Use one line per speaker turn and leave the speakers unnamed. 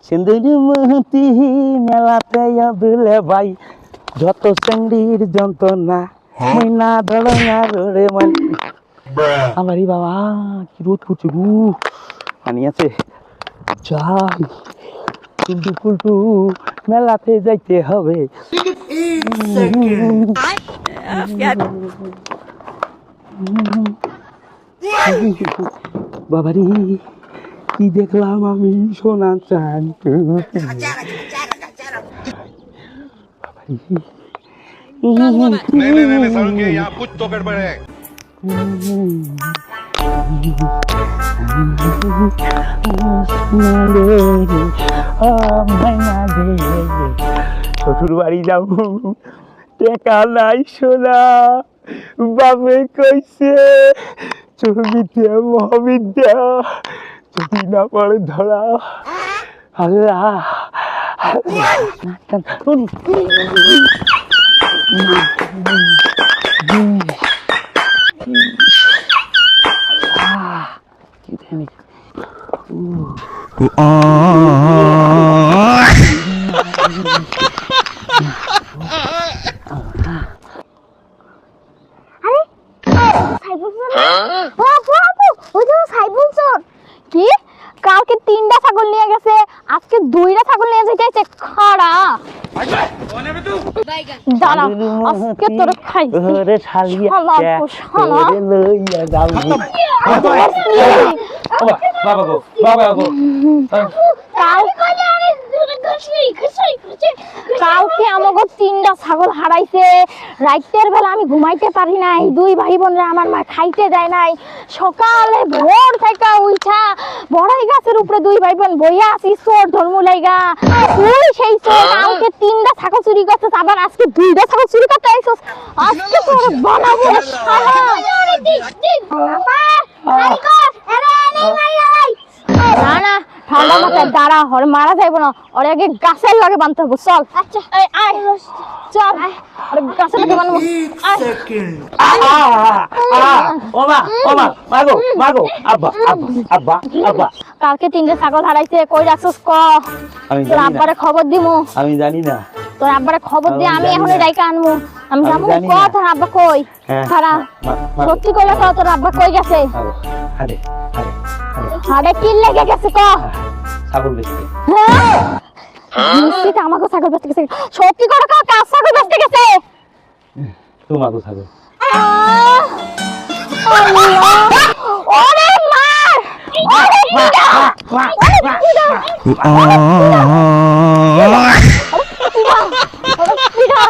সিন্দুরি মহতি মেলাতে দুলে ভাই যত চেংড়ির যন্ত্রণা ময়না ধরনা রে মানে আমারই বাবা কি রোদ করছে গু পানি আছে যাই কুলটু কুলটু মেলাতে যাইতে হবে বাবারি কি দেখলাম আমি সোনা চান বাবারি
नहीं सारुण के यहाँ कुछ तो गड़बड़ है
শ্বশুর বাড়ি যাবো টেকা নাই সোনা বাপে কইছে ছবিতে মহাবিদ্যা যদি না পড়ে ধরা আল্লাহ
কি কালকে 3টা ছাগল নিয়ে গেছে আজকে 2টা ছাগল নিয়ে যাইতেছে খাড়া দাঁড়া আজকে তোর খাইছি
ওরে শালিয়া
শালা
ওরে লইয়া যাও বাবা গো
কালকে আমাকে 3টা ছাগল হারাইছে রাতের বেলা আমি ঘুমাইতে পারি নাই দুই ভাই বোনরা আমার মা খাইতে দেয় নাই সকালে ভোর থেকে উঠা বড়াই গাছের উপরে দুই ভাই বোন বইয়া আছি চোর ধর্ম লাইগা তুই সেই চোর কালকে 3টা ছাগল চুরি করছিস আবার আজকে 2টা ছাগল চুরি করতে আইছস আজকে তোর বানাবো শালা না না ঠান্ডা মাথায় দাঁড়া ওরে মারা যাইব না ওরে আগে গাছের লাগে বানতে হবে চল আচ্ছা আয় চল ওরে গাছের লাগে বানবো
মাগো আব্বা
কালকে 3টে ছাগল হারাইছে কই রাখছস ক তোর আব্বারে খবর দিমু
আমি জানি না
তোর আব্বারে খবর দিয়ে আমি এখনই ডাইকা আনমু আমি যাবো ক তোর আব্বা কই খারা সত্যি কইলা ক তোর আব্বা কই গেছে
আরে
আরে কি লেগে গেছে ক
ছাগল বেচতে
নিশ্চিত আমাকে ছাগল বেচতে গেছে সত্যি করে ক কার ছাগল বেচতে গেছে
তোমাকে ছাগল
ওরে মার ওরে পিটা ওরে পিটা